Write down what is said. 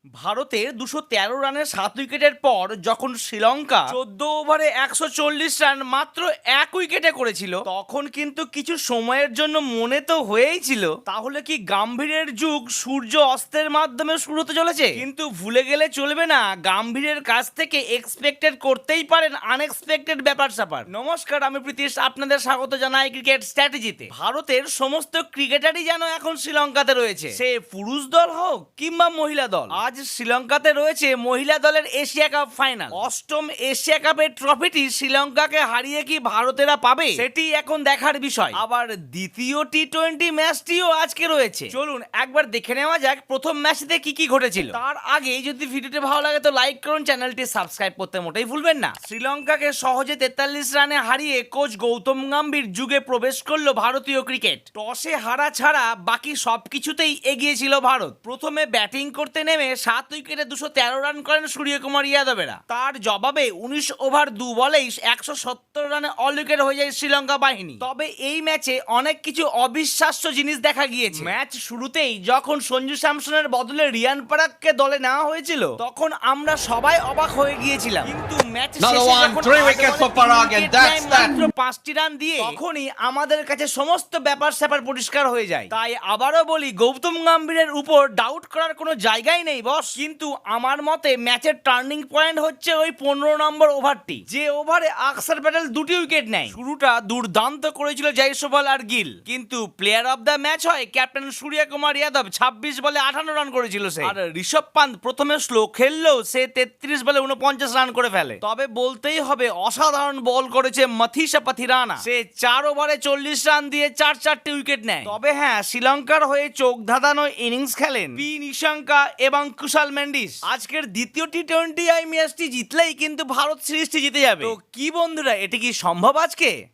ভারতের ২১৩ রানের ৭ উইকেটের পর যখন শ্রীলঙ্কা ১৪ ওভারে ১৪০ রান মাত্র এক উইকেটে করেছিল, তখন কিন্তু কিছু সময়ের জন্য মনে তো হয়েই ছিল তাহলে কি গাম্ভীরের যুগ সূর্য অস্তের মাধ্যমে শুরু হতে চলেছে। কিন্তু ভুলে গেলে চলবে না, গাম্ভীরের কাছ থেকে এক্সপেক্টেড করতেই পারেন আনএক্সপেক্টেড ব্যাপার স্যাপার। নমস্কার, আমি প্রীতিশ, আপনাদের স্বাগত জানাই ক্রিকেট স্ট্র্যাটেজিতে। ভারতের সমস্ত ক্রিকেটারই যেন এখন শ্রীলঙ্কাতে রয়েছে, সে পুরুষ দল হোক কিংবা মহিলা দল। আজ শ্রীলঙ্কাতে রয়েছে মহিলা দলের এশিয়া কাপ ফাইনাল। অষ্টম এশিয়া কাপের ট্রফিটি শ্রীলঙ্কাকে হারিয়ে কি ভারতেরা পাবে, সেটি এখন দেখার বিষয়। আবার দ্বিতীয় টি-20 ম্যাচটিও আজকে রয়েছে। চলুন একবার দেখে নেওয়া যাক প্রথম ম্যাচটিতে কি কি ঘটেছিল। তার আগে যদি ভিডিওটি ভালো লাগে তো লাইক করুন, চ্যানেলটি সাবস্ক্রাইব করতে মোটেই ভুলবেন না। শ্রীলঙ্কাকে সহজে ৪৩ রানে হারিয়ে কোচ গৌতম গম্ভীর যুগে প্রবেশ করলো ভারতীয় ক্রিকেট। টসে হারা ছাড়া বাকি সবকিছুতেই এগিয়ে ছিল ভারত। প্রথমে ব্যাটিং করতে নেমে ৭ উইকেটে ২১৩ রান করেন সূর্যকুমার যাদবেরা। তার জবাবে ১৯ ওভার ২ বলেই ১৭০ রানে অল উইকেট হয়ে যায় শ্রীলঙ্কা বাহিনী। তবে এই ম্যাচে অনেক কিছু অবিশ্বাস্য জিনিস দেখা গিয়েছে। ম্যাচ শুরুতেই যখন সঞ্জু স্যামসনের বদলে রিয়ান পরাগকে দলে নেওয়া হয়েছিল, তখন আমরা সবাই অবাক হয়ে গিয়েছিলাম। কিন্তু ম্যাচ শেষে যখন ৫টি রান দিয়ে তখনই আমাদের কাছে সমস্ত ব্যাপার স্যাপার পরিষ্কার হয়ে যায়। তাই আবারও বলি, গৌতম গম্ভীরের উপর ডাউট করার কোনো জায়গাই নেই বস। কিন্তু আমার মতে ম্যাচের টার্নিং পয়েন্ট হচ্ছে ওই ১৫ নম্বর ওভারটি, যে ওভারে আকসার প্যাটেল ২টি উইকেট নেয়। শুরুটা দুর্দান্ত করেছিল জয়সওয়াল আর গিল, কিন্তু প্লেয়ার অফ দ্য ম্যাচ হয় ক্যাপ্টেন সূর্যকুমার যাদব। ২৬ বলে ৫৮ রান করেছিল সে। আর ঋষভ পান্ত প্রথমে স্লো খেললেও সে ৩৩ বলে ৪৯ রান করে ফেলে। তবে বলতেই হবে অসাধারণ বল করেছে মথিসা পাথিরানা। সে ৪ ওভারে ৪০ রান দিয়ে ৪টি উইকেট নেয়। তবে হ্যাঁ, শ্রীলঙ্কার হয়ে চোখ ধাঁধানো ইনিংস খেলেন পি নিশাঙ্কা এবং কুশাল মেন্ডিস। আজকের দ্বিতীয় টি-20 ম্যাচটি জিতলেই কিন্তু ভারত সিরিজটি জিতে যাবে। তো কি বন্ধুরা, এটি কি সম্ভব আজকে?